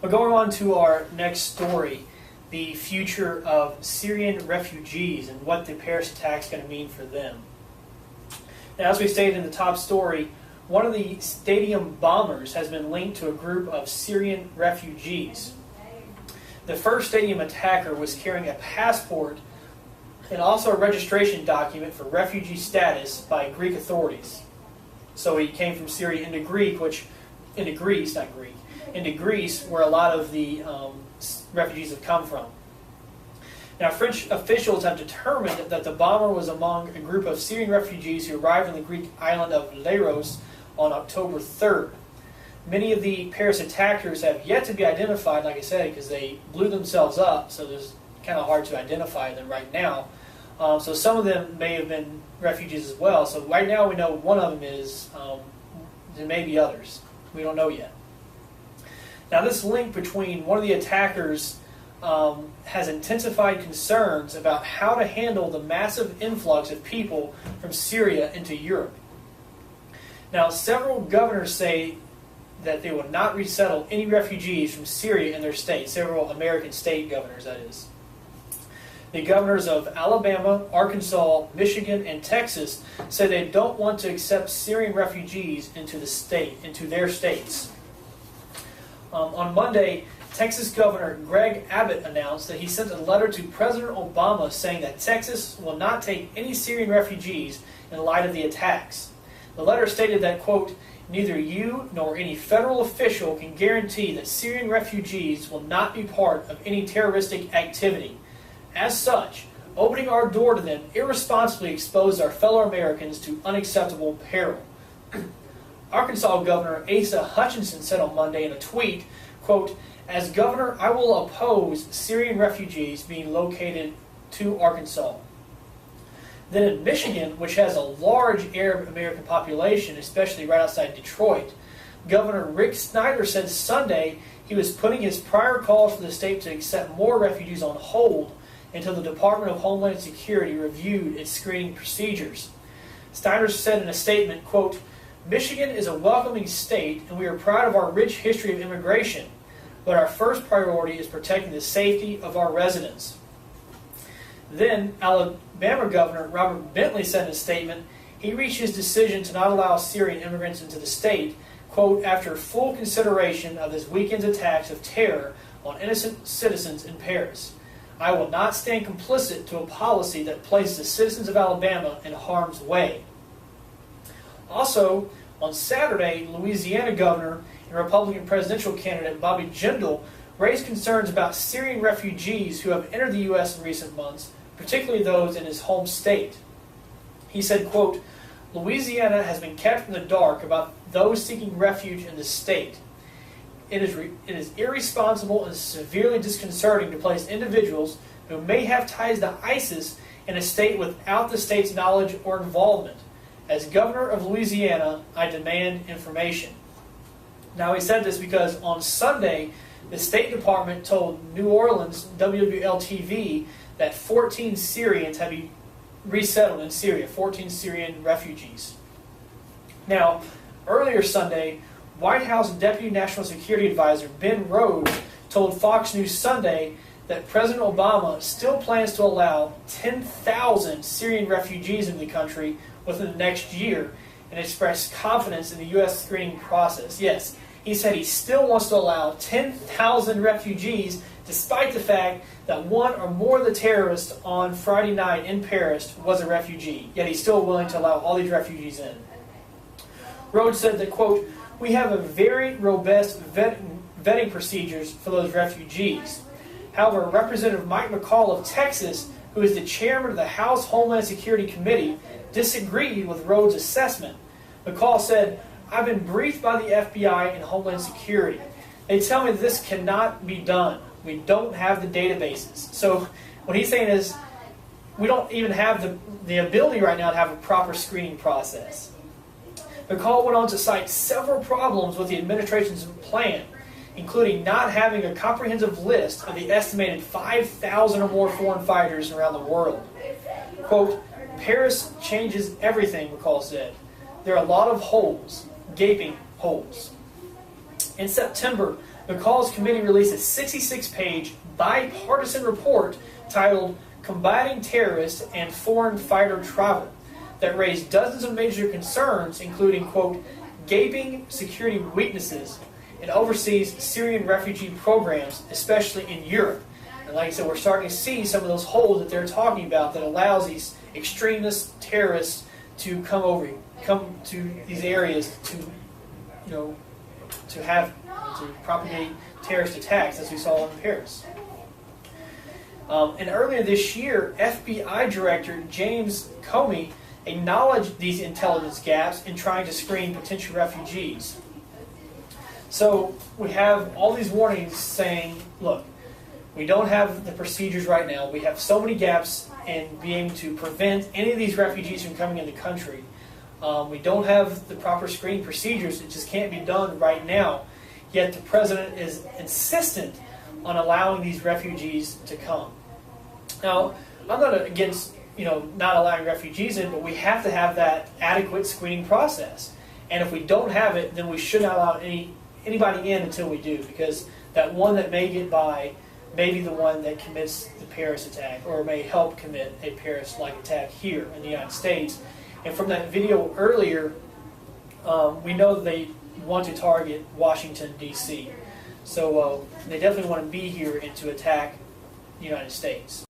But going on to our next story, the future of Syrian refugees and what the Paris attack is going to mean for them. Now, as we stated in the top story, one of the stadium bombers has been linked to a group of Syrian refugees. The first stadium attacker was carrying a passport and also a registration document for refugee status by Greek authorities. So he came from Syria into Greece, where a lot of the refugees have come from. Now, French officials have determined that the bomber was among a group of Syrian refugees who arrived on the Greek island of Leros on October 3rd. Many of the Paris attackers have yet to be identified, like I said, because they blew themselves up, so it's kind of hard to identify them right now. So some of them may have been refugees as well. So right now we know one of them is, there may be others. We don't know yet. Now, this link between one of the attackers has intensified concerns about how to handle the massive influx of people from Syria into Europe. Now, several governors say that they will not resettle any refugees from Syria in their state, several American state governors, that is. The governors of Alabama, Arkansas, Michigan, and Texas say they don't want to accept Syrian refugees into their states. On Monday, Texas Governor Greg Abbott announced that he sent a letter to President Obama saying that Texas will not take any Syrian refugees in light of the attacks. The letter stated that, quote, "Neither you nor any federal official can guarantee that Syrian refugees will not be part of any terroristic activity. As such, opening our door to them irresponsibly exposed our fellow Americans to unacceptable peril." Arkansas Governor Asa Hutchinson said on Monday in a tweet, quote, "As governor, I will oppose Syrian refugees being located to Arkansas." Then in Michigan, which has a large Arab American population, especially right outside Detroit, Governor Rick Snyder said Sunday he was putting his prior calls for the state to accept more refugees on hold until the Department of Homeland Security reviewed its screening procedures. Snyder said in a statement, quote, "Michigan is a welcoming state and we are proud of our rich history of immigration, but our first priority is protecting the safety of our residents." Then Alabama Governor Robert Bentley said in a statement he reached his decision to not allow Syrian immigrants into the state, quote, "after full consideration of this weekend's attacks of terror on innocent citizens in Paris. I will not stand complicit to a policy that places the citizens of Alabama in harm's way." Also, on Saturday, Louisiana Governor and Republican presidential candidate Bobby Jindal raised concerns about Syrian refugees who have entered the U.S. in recent months, particularly those in his home state. He said, quote, "Louisiana has been kept in the dark about those seeking refuge in the state. It is irresponsible and severely disconcerting to place individuals who may have ties to ISIS in a state without the state's knowledge or involvement. As governor of Louisiana, I demand information." Now, he said this because on Sunday, the State Department told New Orleans WWL-TV that 14 Syrians have been resettled in Syria, 14 Syrian refugees. Now, earlier Sunday, White House Deputy National Security Advisor Ben Rhodes told Fox News Sunday that President Obama still plans to allow 10,000 Syrian refugees into the country within the next year and expressed confidence in the U.S. screening process. Yes, he said he still wants to allow 10,000 refugees despite the fact that one or more of the terrorists on Friday night in Paris was a refugee. Yet he's still willing to allow all these refugees in. Rhodes said that, quote, "We have a very robust vetting procedures for those refugees. However, Representative Mike McCall of Texas, who is the chairman of the House Homeland Security Committee, disagreed with Rhodes' assessment. McCall said, "I've been briefed by the FBI and Homeland Security. They tell me that this cannot be done. We don't have the databases." So what he's saying is we don't even have the ability right now to have a proper screening process. McCall went on to cite several problems with the administration's plan, including not having a comprehensive list of the estimated 5,000 or more foreign fighters around the world. Quote, "Paris changes everything," McCall said. "There are a lot of holes, gaping holes." In September, McCall's committee released a 66-page bipartisan report titled Combating Terrorists and Foreign Fighter Travel that raised dozens of major concerns, including, quote, gaping security weaknesses in overseas Syrian refugee programs, especially in Europe. And like I said, we're starting to see some of those holes that they're talking about that allows these extremists, terrorists to come to these areas to, to propagate terrorist attacks, as we saw in Paris. And earlier this year, FBI Director James Comey acknowledged these intelligence gaps in trying to screen potential refugees. So we have all these warnings saying, look, we don't have the procedures right now. We have so many gaps in being to prevent any of these refugees from coming in the country. We don't have the proper screening procedures. It just can't be done right now. Yet the president is insistent on allowing these refugees to come. Now, I'm not against not allowing refugees in, but we have to have that adequate screening process. And if we don't have it, then we should not allow anybody in until we do, because that one that may get by may be the one that commits the Paris attack, or may help commit a Paris-like attack here in the United States. And from that video earlier, we know that they want to target Washington, D.C. So they definitely want to be here and to attack the United States.